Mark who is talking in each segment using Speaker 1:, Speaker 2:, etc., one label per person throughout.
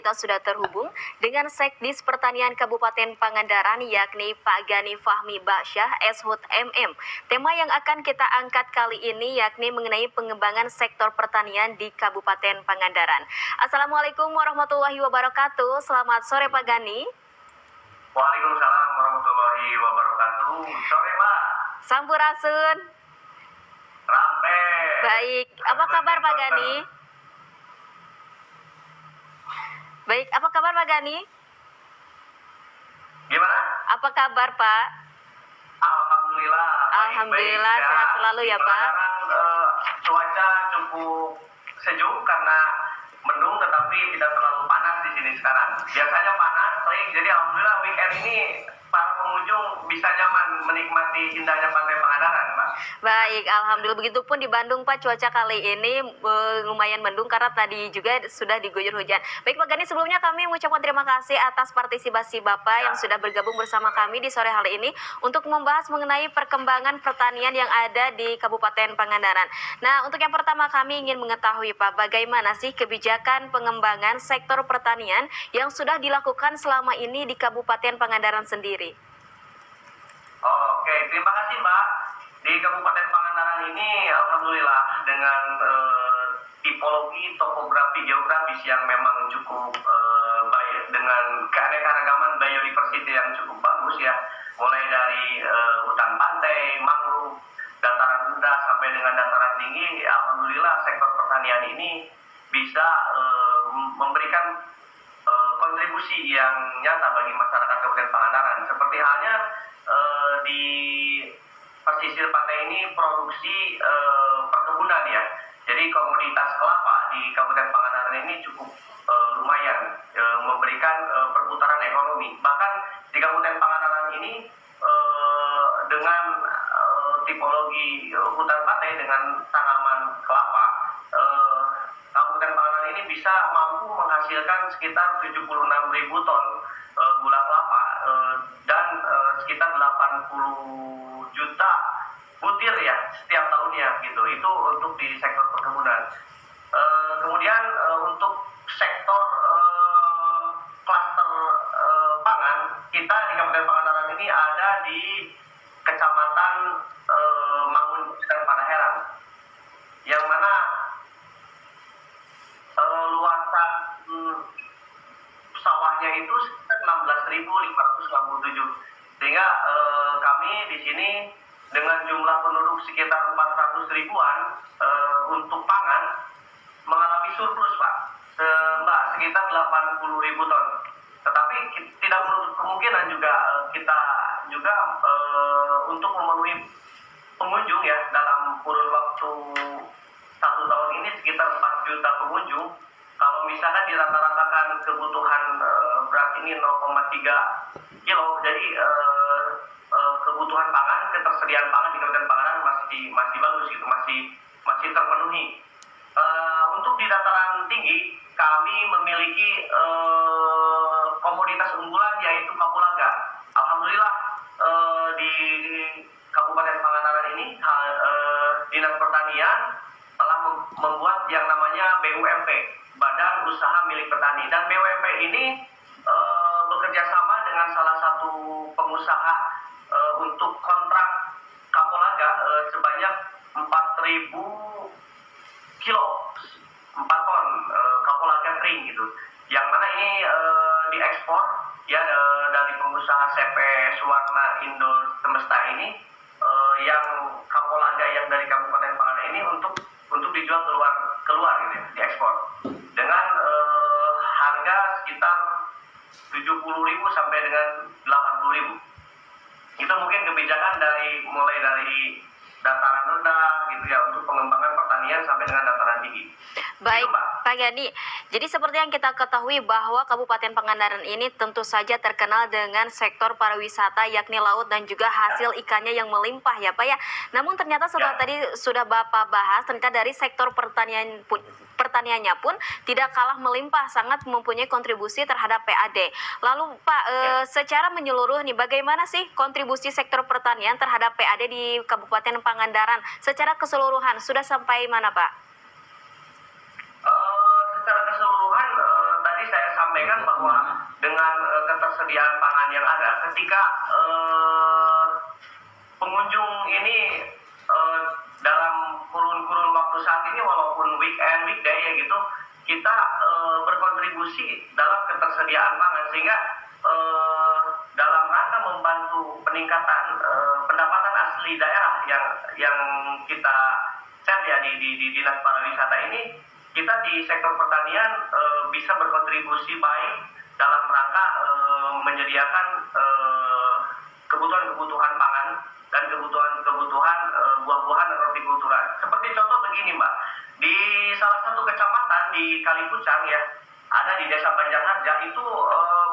Speaker 1: kita sudah terhubung dengan Sekdis Pertanian Kabupaten Pangandaran, yakni Pak Gani Fahmi Baksyah, SHUT MM. Tema yang akan kita angkat kali ini yakni mengenai pengembangan sektor pertanian di Kabupaten Pangandaran. Assalamualaikum warahmatullahi wabarakatuh. Selamat sore Pak Gani.
Speaker 2: Waalaikumsalam warahmatullahi wabarakatuh. Sore Pak.
Speaker 1: Sampurasun.
Speaker 2: Rampe.
Speaker 1: Baik, apa kabar Pak Gani? Baik, apa kabar Pak Gani?
Speaker 2: Gimana?
Speaker 1: Apa kabar Pak?
Speaker 2: Alhamdulillah.
Speaker 1: Alhamdulillah,
Speaker 2: baik,
Speaker 1: sehat selalu ya Pak.
Speaker 2: Cuaca cukup sejuk karena mendung tetapi tidak terlalu panas di sini sekarang. Biasanya panas, terik. Jadi alhamdulillah weekend ini para pengunjung bisa nyaman menikmati indahnya pantai Pangandaran, Pak.
Speaker 1: Baik, alhamdulillah. Begitupun di Bandung Pak, cuaca kali ini lumayan mendung karena tadi juga sudah diguyur hujan. Baik Pak Gani, sebelumnya kami mengucapkan terima kasih atas partisipasi Bapak yang sudah bergabung bersama kami di sore hari ini untuk membahas mengenai perkembangan pertanian yang ada di Kabupaten Pangandaran. Nah, untuk yang pertama kami ingin mengetahui Pak, bagaimana sih kebijakan pengembangan sektor pertanian yang sudah dilakukan selama ini di Kabupaten Pangandaran sendiri?
Speaker 2: Oke, terima kasih Mbak. Di Kabupaten Pangandaran ini alhamdulillah dengan tipologi, topografi, geografis yang memang cukup baik, dengan keanekaragaman biodiversity yang cukup bagus ya, mulai dari hutan pantai, mangrove, dataran rendah sampai dengan dataran tinggi. Alhamdulillah sektor pertanian ini bisa memberikan kontribusi yang nyata bagi masyarakat Kabupaten Pangandaran. Seperti halnya di pesisir pantai ini produksi perkebunan ya. Jadi komoditas kelapa di Kabupaten Pangandaran ini cukup lumayan memberikan perputaran ekonomi. Bahkan di Kabupaten Pangandaran ini dengan tipologi hutan pantai dengan tanaman kelapa, Kabupaten Pangandaran ini bisa mampu menghasilkan sekitar 76.000 ton gula kelapa dan sekitar 80 juta butir ya setiap tahunnya gitu. Itu untuk di sektor perkebunan. Kemudian untuk sektor klaster pangan, kita di Kabupaten Pangandaran ini ada di Kecamatan Mangun dan Padaherang, yang mana luasan sawahnya itu sekitar 16.567, sehingga kami di sini dengan jumlah penduduk sekitar 400 ribuan untuk pangan mengalami surplus Pak, Mbak, sekitar 80.000 ton. Tetapi tidak menutup kemungkinan juga kita juga untuk memenuhi pengunjung ya, dalam kurun waktu 1 tahun ini sekitar 4 juta pengunjung. Kalau misalkan dirata-ratakan kebutuhan beras ini 0,3 kilo, jadi kebutuhan pangan, ketersediaan pangan di Kabupaten Pangandaran masih bagus gitu, masih terpenuhi. Untuk di dataran tinggi kami memiliki komoditas unggulan yaitu kapulaga. Alhamdulillah di Kabupaten Pangandaran ini Dinas Pertanian telah membuat yang namanya BUMP, Badan Usaha Milik Petani, dan BUMP ini bekerja sama dengan salah satu pengusaha untuk kontrak kapulaga sebanyak 4.000 kilo, 4 ton kapulaga kering gitu, yang mana ini diekspor ya dari pengusaha CP Suwarna Indo Semesta ini, yang kapulaga yang dari Kabupaten Pangandaran ini untuk dijual keluar gitu ya, diekspor dengan harga sekitar 70.000 sampai dengan 80.000. Itu mungkin kebijakan mulai dari dataran rendah gitu ya, untuk pengembangan pertanian sampai dengan dataran tinggi.
Speaker 1: Baik,
Speaker 2: gitu,
Speaker 1: Pak Gani. Jadi seperti yang kita ketahui bahwa Kabupaten Pangandaran ini tentu saja terkenal dengan sektor pariwisata, yakni laut dan juga hasil ikannya yang melimpah ya Pak ya. Namun ternyata setelah tadi sudah Bapak bahas, ternyata dari sektor pertaniannya pun tidak kalah melimpah, sangat mempunyai kontribusi terhadap PAD. Lalu Pak, secara menyeluruh nih, bagaimana sih kontribusi sektor pertanian terhadap PAD di Kabupaten Pangandaran secara keseluruhan? Sudah sampai mana Pak?
Speaker 2: Secara keseluruhan tadi saya sampaikan sampaikan bahwa dengan ketersediaan pangan yang ada, ketika pengunjung ini dalam kurun waktu saat ini, walaupun weekend, weekday ya gitu, kita berkontribusi dalam ketersediaan pangan, sehingga dalam rangka membantu peningkatan pendapatan asli daerah yang kita set ya di Dinas Pariwisata ini, kita di sektor pertanian bisa berkontribusi baik dalam rangka menyediakan kebutuhan pangan dan kebutuhan buah-buahan dan hortikultura. Seperti contoh begini Mbak, di salah satu kecamatan di Kalipucang ya, ada di Desa Banjarharja itu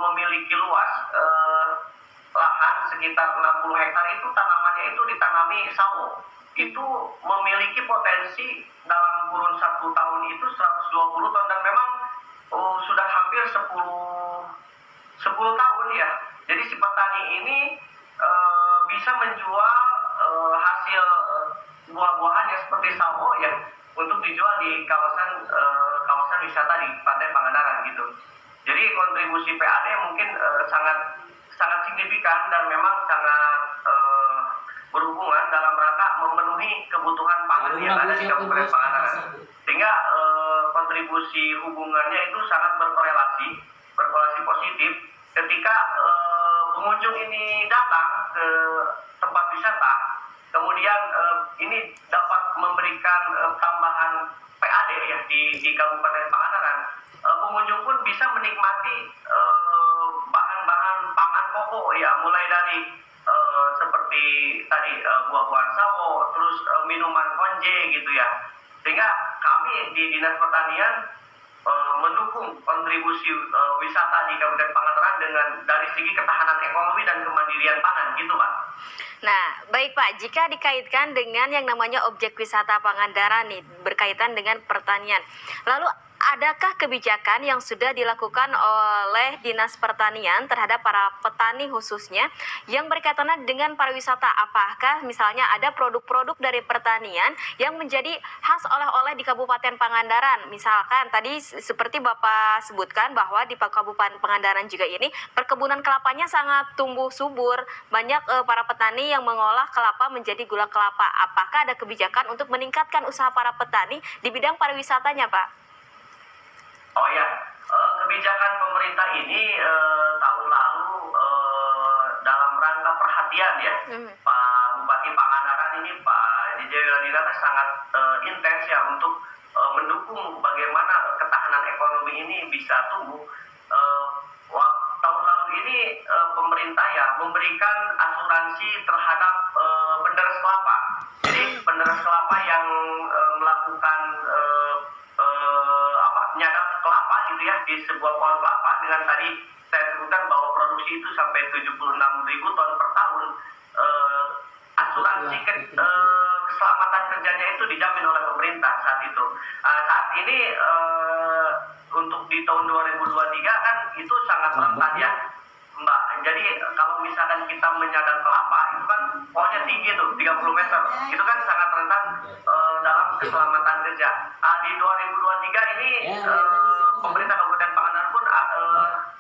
Speaker 2: memiliki luas lahan sekitar 60 hektar, itu tanamannya itu ditanami sawo. Itu memiliki potensi dalam kurun 1 tahun itu 120 ton, dan memang sudah hampir 10 tahun ya. Jadi si petani ini bisa menjual hasil buah-buahannya seperti sawo ya untuk dijual di kawasan wisata di Pantai Pangandaran gitu. Jadi kontribusi PAD mungkin sangat signifikan dan memang sangat berhubungan dalam rangka memenuhi kebutuhan pangan yang ada di Kabupaten Pangandaran. Sehingga kontribusi hubungannya itu sangat berkorelasi positif ketika pengunjung ini datang ke tempat wisata, kemudian ini dapat memberikan tambahan PAD ya di Kabupaten Pangandaran. Pengunjung pun bisa menikmati bahan-bahan pangan pokok ya, mulai dari seperti tadi buah-buahan sawo, terus minuman konje gitu ya. Sehingga kami di Dinas Pertanian mendukung kontribusi wisata di Kabupaten Pangandaran dengan dari segi ketahanan ekonomi dan kemandirian pangan gitu Pak.
Speaker 1: Nah, baik Pak, jika dikaitkan dengan yang namanya objek wisata Pangandaran nih, berkaitan dengan pertanian, lalu adakah kebijakan yang sudah dilakukan oleh Dinas Pertanian terhadap para petani khususnya yang berkaitan dengan pariwisata? Apakah misalnya ada produk-produk dari pertanian yang menjadi khas oleh-oleh di Kabupaten Pangandaran? Misalkan tadi seperti Bapak sebutkan bahwa di Kabupaten Pangandaran juga ini perkebunan kelapanya sangat tumbuh subur. Banyak para petani yang mengolah kelapa menjadi gula kelapa. Apakah ada kebijakan untuk meningkatkan usaha para petani di bidang pariwisatanya, Pak?
Speaker 2: Oh ya, kebijakan pemerintah ini tahun lalu dalam rangka perhatian ya, Pak Bupati Pangandaran ini, Pak DJ Wiladinata, sangat intens ya untuk mendukung bagaimana ketahanan ekonomi ini bisa tumbuh. Tahun lalu ini pemerintah ya memberikan asuransi terhadap penderes kelapa. Jadi penderes kelapa yang melakukan nyadap kelapa gitu ya di sebuah pohon kelapa, dengan tadi saya sebutkan bahwa produksi itu sampai 76.000 ton per tahun, asuransi keselamatan kerjanya itu dijamin oleh pemerintah saat itu. Saat ini untuk di tahun 2023 kan itu sangat rentan ya Mbak. Jadi kalau misalkan kita menyadap kelapa itu kan pohonnya tinggi tuh 30 meter, itu kan sangat rentan dalam keselamatan kerja. Di 2023 ini pemerintah Kabupaten Pangandaran pun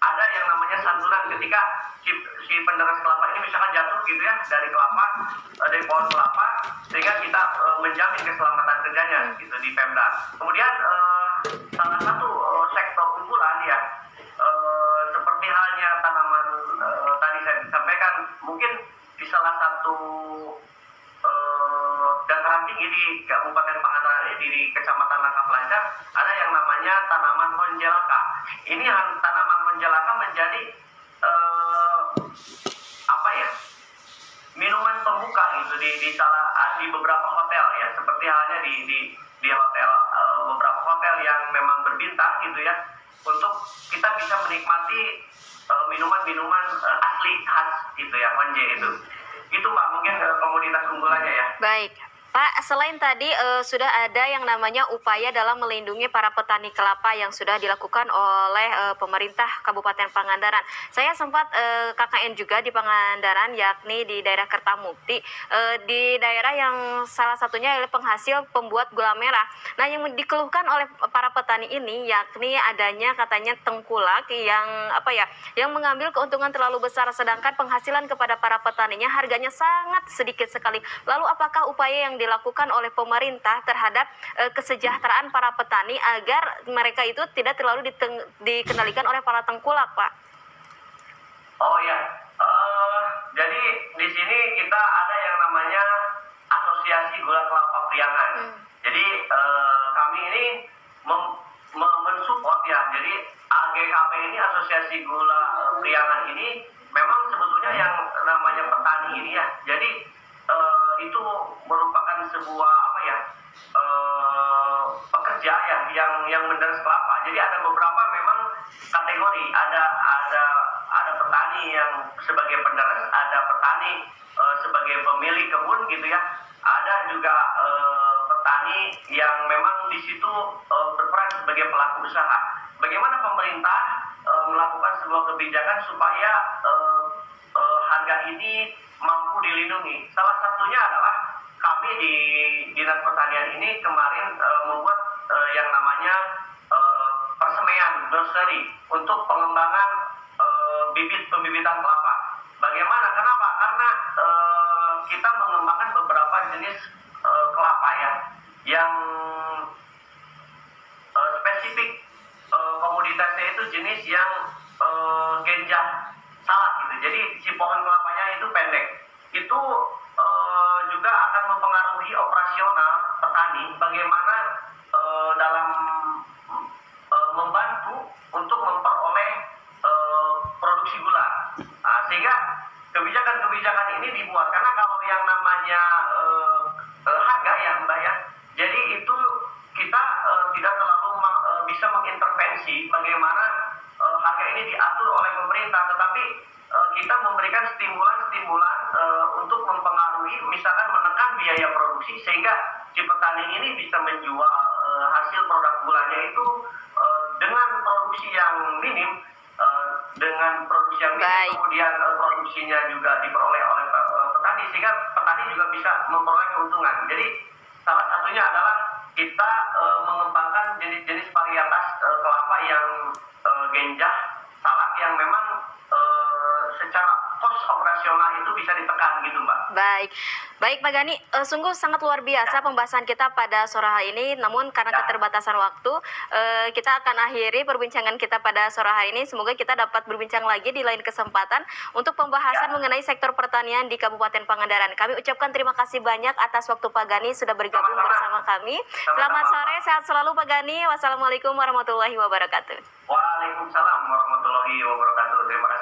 Speaker 2: ada yang namanya santunan ketika si penderes kelapa ini misalkan jatuh gitu ya dari kelapa, dari pohon kelapa, sehingga kita menjamin keselamatan kerjanya gitu di Pemda. Kemudian salah satu sektor unggulan ya seperti halnya tanaman tadi saya sampaikan, mungkin di salah satu dataran tinggi di Kabupaten Pangandaran ini, di Kecamatan Langkah Pelajar, ada yang namanya tanaman honjelaka. Ini tanaman honjelaka menjadi minuman pembuka gitu di beberapa hotel ya, seperti halnya di hotel beberapa hotel yang memang berbintang gitu ya, untuk kita bisa menikmati minuman-minuman asli khas gitu ya, honje itu Pak mungkin komoditas unggulannya ya.
Speaker 1: Baik. Pak, selain tadi sudah ada yang namanya upaya dalam melindungi para petani kelapa yang sudah dilakukan oleh pemerintah Kabupaten Pangandaran. Saya sempat KKN juga di Pangandaran, yakni di daerah Kertamukti, di daerah yang salah satunya adalah penghasil pembuat gula merah. Nah, yang dikeluhkan oleh para petani ini yakni adanya katanya tengkulak yang mengambil keuntungan terlalu besar, sedangkan penghasilan kepada para petaninya harganya sangat sedikit sekali. Lalu apakah upaya yang dilakukan oleh pemerintah terhadap kesejahteraan para petani agar mereka itu tidak terlalu dikendalikan oleh para tengkulak, Pak?
Speaker 2: Oh ya, jadi di sini kita ada yang namanya Asosiasi Gula Kelapa Priangan. Jadi kami ini mensupport ya. Jadi AGKP ini, Asosiasi Gula Priangan ini memang sebetulnya yang namanya petani ini ya. Jadi itu merupakan sebuah pekerja ya yang menderes kelapa. Jadi ada beberapa memang kategori, ada petani yang sebagai penderes, ada petani sebagai pemilik kebun gitu ya. Ada juga petani yang memang di situ berperan sebagai pelaku usaha. Bagaimana pemerintah melakukan sebuah kebijakan supaya harga ini mampu dilindungi? Salah satunya adalah kami di Dinas Pertanian ini kemarin membuat yang namanya persemaian nursery untuk pengembangan bibit pembibitan kelapa. Bagaimana? Kenapa? Karena kita mengembangkan beberapa jenis kelapa ya yang spesifik komoditasnya itu jenis yang genjah salak gitu. Jadi si pohon kelapanya itu pendek. Itu juga akan mempengaruhi operasional petani bagaimana dalam membantu untuk memperoleh produksi gula. Nah, sehingga kebijakan-kebijakan ini dibuat karena kalau yang namanya harga ya Mbak ya, jadi itu kita tidak terlalu bisa mengintervensi bagaimana harga ini diatur oleh pemerintah, tetapi kita memberikan stimulan-stimulan untuk mempengaruhi, misalkan menekan biaya produksi sehingga si petani ini bisa menjual hasil produk gulanya itu dengan produksi yang minim, kemudian produksinya juga diperoleh oleh petani sehingga petani juga bisa memperoleh keuntungan. Jadi salah satunya adalah kita mengembangkan jenis-jenis varietas kelapa yang genjah salak yang memang secara cost operasional itu bisa ditekan gitu Mbak.
Speaker 1: Baik Pak Gani, sungguh sangat luar biasa pembahasan kita pada sore hari ini. Namun karena keterbatasan waktu, kita akan akhiri perbincangan kita pada sore hari ini. Semoga kita dapat berbincang lagi di lain kesempatan untuk pembahasan mengenai sektor pertanian di Kabupaten Pangandaran. Kami ucapkan terima kasih banyak atas waktu Pak Gani sudah bergabung bersama kami. Selamat sore, sehat selalu Pak Gani. Wassalamualaikum warahmatullahi wabarakatuh.
Speaker 2: Waalaikumsalam warahmatullahi wabarakatuh. Terima kasih.